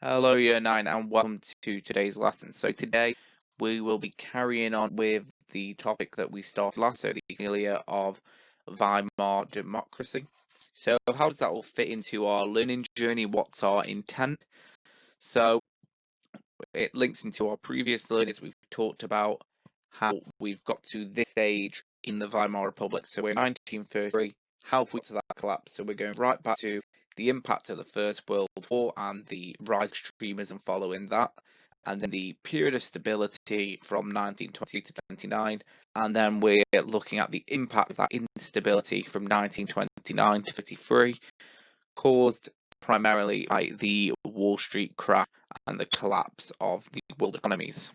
Hello, Year 9, and welcome to today's lesson. So today we will be carrying on with the topic that we started last, so the failure of Weimar democracy. So how does that all fit into our learning journey? What's our intent? So it links into our previous learnings. We've talked about how we've got to this stage in the Weimar Republic. So we're in 1933, halfway to that collapse. So we're going right back to the impact of the First World War and the rise of extremism following that, and then the period of stability from 1920 to 1929, and then we're looking at the impact of that instability from 1929 to 53, caused primarily by the Wall Street crash and the collapse of the world economies.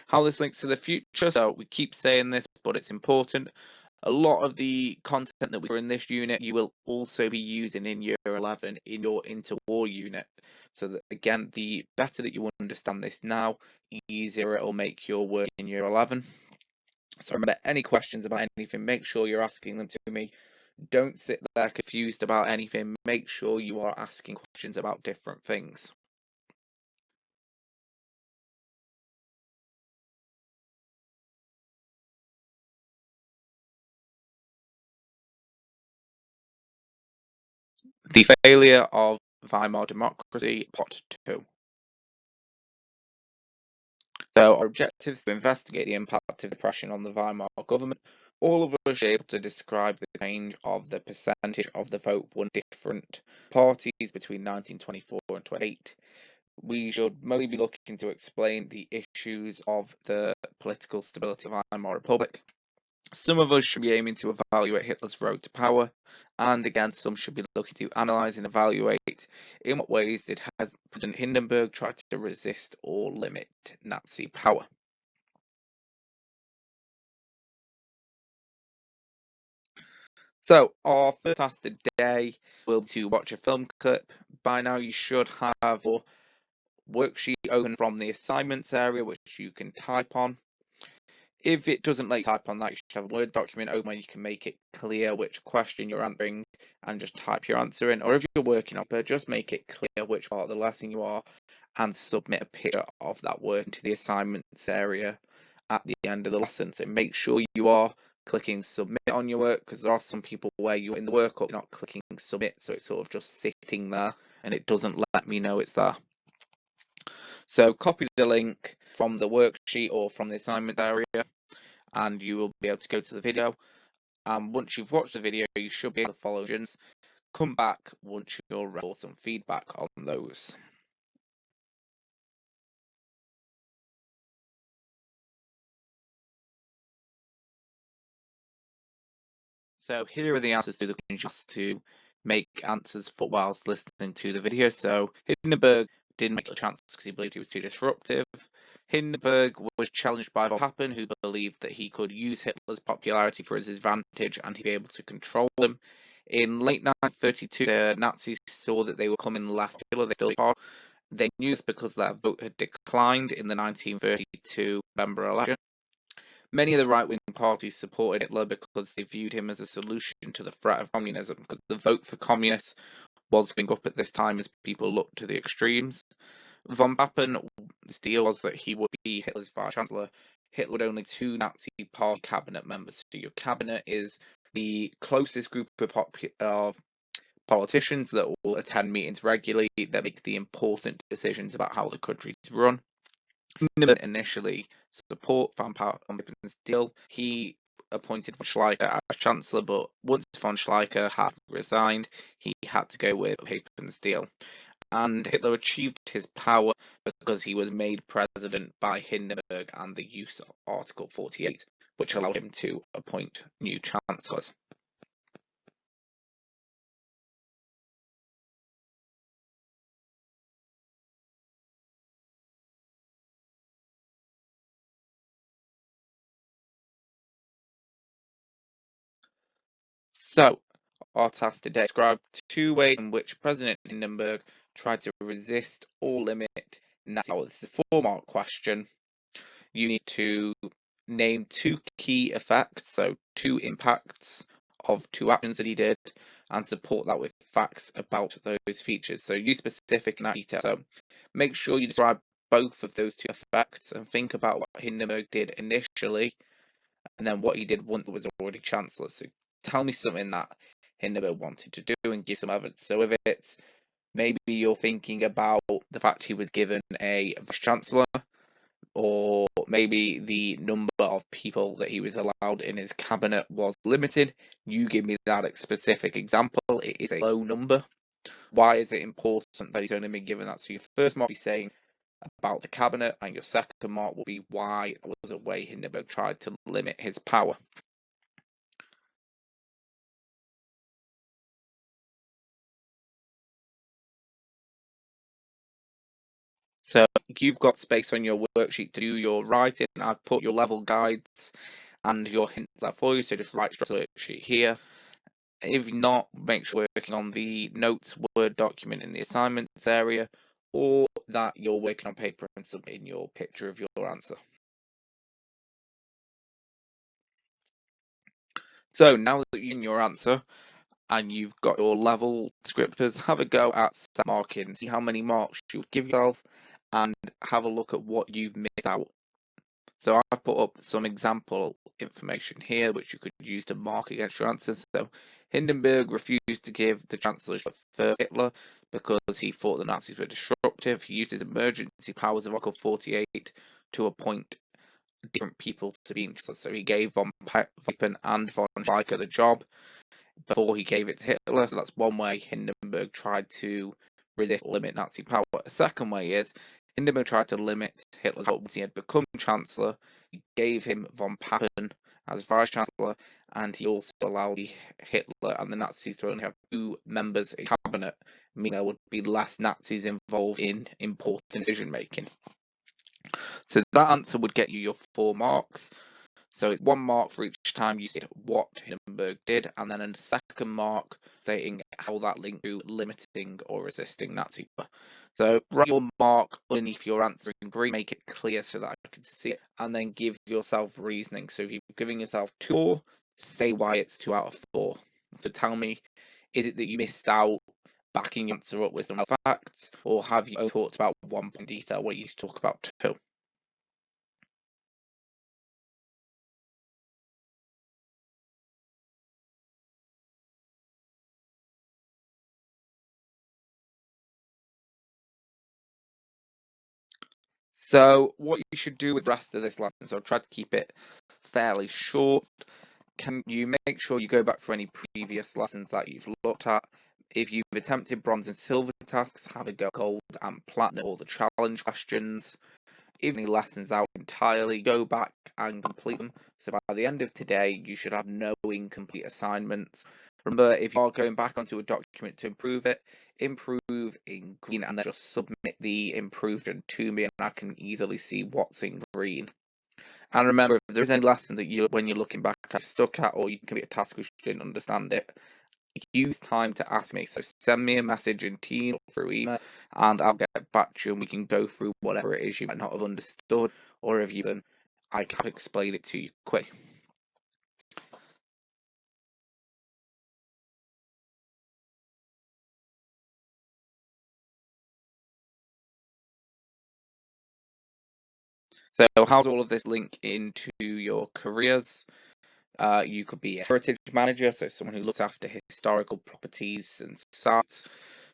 How this links to the future, so we keep saying this, but it's important. A lot of the content that we cover in this unit, you will also be using in Year 11 in your interwar unit. So that, again, the better that you understand this now, easier it will make your work in Year 11. So remember, any questions about anything, make sure you're asking them to me. Don't sit there confused about anything. Make sure you are asking questions about different things. The failure of Weimar democracy, part 2. So our objective is to investigate the impact of depression on the Weimar government. All of us are able to describe the change of the percentage of the vote won different parties between 1924 and 28. We should mainly be looking to explain the issues of the political stability of the Weimar Republic. Some of us should be aiming to evaluate Hitler's road to power, and again, some should be looking to analyse and evaluate in what ways did President Hindenburg try to resist or limit Nazi power. So, our first task today will be to watch a film clip. By now, you should have your worksheet open from the assignments area, which you can type on. If it doesn't let you type on that, you should have a Word document open where you can make it clear which question you're answering and just type your answer in. Or if you're working on it, just make it clear which part of the lesson you are and submit a picture of that work into the assignments area at the end of the lesson. So make sure you are clicking submit on your work, because there are some people where you're in the workup, you're not clicking submit, so it's sort of just sitting there and it doesn't let me know it's there. So copy the link from the worksheet or from the assignment area, and you will be able to go to the video. Once you've watched the video, you should be able to follow instructions. Come back once you're ready for some feedback on those. So here are the answers to the questions, just to make answers for whilst listening to the video. So Hindenburg didn't make a chance because he believed he was too disruptive. Hindenburg was challenged by von Papen, who believed that he could use Hitler's popularity for his advantage and he'd be able to control him. In late 1932, the Nazis saw that they were coming less popular. They knew this because their vote had declined in the 1932 November election. Many of the right-wing parties supported Hitler because they viewed him as a solution to the threat of communism, because the vote for communists was going up at this time as people looked to the extremes. Von Papen's deal was that he would be Hitler's vice-chancellor. Hitler would only 2 Nazi party cabinet members. So your cabinet is the closest group of politicians that will attend meetings regularly, that make the important decisions about how the country's run. Hindenburg initially support Von Papen's deal. He appointed von Schleicher as Chancellor, but once von Schleicher had resigned, he had to go with Papen's deal. And Hitler achieved his power because he was made president by Hindenburg and the use of Article 48, which allowed him to appoint new chancellors. So, our task today: describe 2 ways in which President Hindenburg tried to resist or limit Nazi power. This is a 4-mark question. You need to name 2 key effects, so 2 impacts of 2 actions that he did, and support that with facts about those features. So use specific and detail. So make sure you describe both of those two effects and think about what Hindenburg did initially and then what he did once it was already Chancellor. So tell me something that Hindenburg wanted to do and give some evidence. So if it's maybe you're thinking about the fact he was given a vice chancellor, or maybe the number of people that he was allowed in his cabinet was limited, you give me that specific example. It is a low number. Why is it important that he's only been given that? So your first mark will be saying about the cabinet, and your second mark will be why there was a way Hindenburg tried to limit his power. So you've got space on your worksheet to do your writing. I've put your level guides and your hints there for you, so just write straight to the worksheet here. If not, make sure you're working on the notes Word document in the assignments area, or that you're working on paper and submitting your picture of your answer. So now that you've your answer and you've got your level descriptors, have a go at set marking, see how many marks you would give yourself, and have a look at what you've missed out. So I've put up some example information here which you could use to mark against your answers. So Hindenburg refused to give the chancellorship first Hitler because he thought the Nazis were disruptive. He used his emergency powers of Article 48 to appoint different people to be in chancellor. So he gave von Papen and von Schleicher the job before he gave it to Hitler. So that's one way Hindenburg tried to resist or limit Nazi power. A second way is Hindenburg tried to limit Hitler's power once he had become Chancellor. He gave him von Papen as Vice Chancellor, and he also allowed Hitler and the Nazis to only have two members in cabinet, meaning there would be less Nazis involved in important decision making. So that answer would get you your 4 marks. So it's 1 mark for each time you said what Hindenburg did, and then a second mark stating how that linked to limiting or resisting Nazi power. So write your mark underneath your answer in green, make it clear so that I can see it, and then give yourself reasoning. So if you're giving yourself 2, say why it's 2 out of 4. So tell me, is it that you missed out backing your answer up with some facts, or have you talked about 1 point detail where you talk about 2? So what you should do with the rest of this lesson, so I'll try to keep it fairly short. Can you make sure you go back for any previous lessons that you've looked at? If you've attempted bronze and silver tasks, have a go gold and platinum or the challenge questions. If any lessons out entirely, go back and complete them. So by the end of today, you should have no incomplete assignments. Remember, if you are going back onto a document to improve it, improve in green and then just submit the improved to me and I can easily see what's in green. And remember, if there's any lesson that you, when you're looking back, are stuck at or you can complete a task which you didn't understand it, use time to ask me. So send me a message in Teams or through email and I'll get back to you and we can go through whatever it is you might not have understood, or if you didn't, I can explain it to you quick. So how's all of this link into your careers? You could be a heritage manager, so someone who looks after historical properties and sites.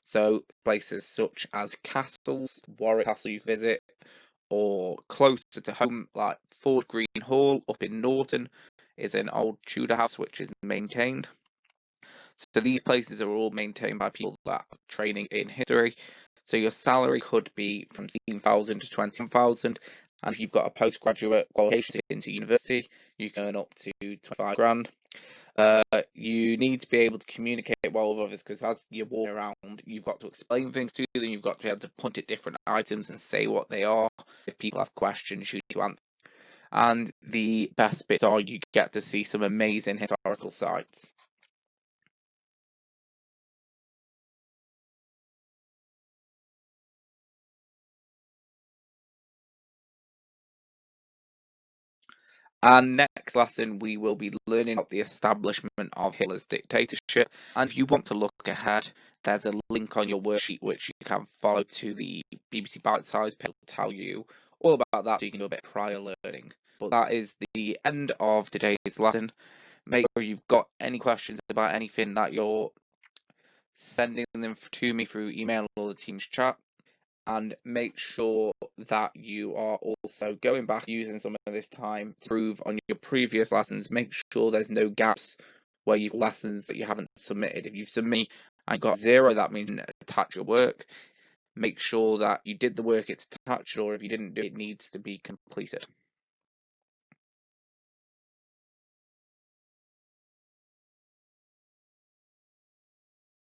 So places such as castles, Warwick Castle you visit, or closer to home like Ford Green Hall up in Norton is an old Tudor house which is maintained. So these places are all maintained by people that have training in history. So your salary could be from 16,000 to 20,000, and if you've got a postgraduate qualification into university, you can earn up to 25 grand. You need to be able to communicate well with others because as you're walking around, you've got to explain things to them. You've got to be able to point at different items and say what they are. If people have questions, you need to answer. And the best bits are you get to see some amazing historical sites. And next lesson, we will be learning about the establishment of Hitler's dictatorship. And if you want to look ahead, there's a link on your worksheet which you can follow to the BBC Bite Size page. Will tell you all about that, so you can do a bit of prior learning. But that is the end of today's lesson. Make sure you've got any questions about anything that you're sending them to me through email or the Teams chat. And make sure that you are also going back using some of this time to improve on your previous lessons. Make sure there's no gaps where you've lessons that you haven't submitted. If you've submitted and got 0, that means attach your work. Make sure that you did the work it's attached, or if you didn't do it, it needs to be completed.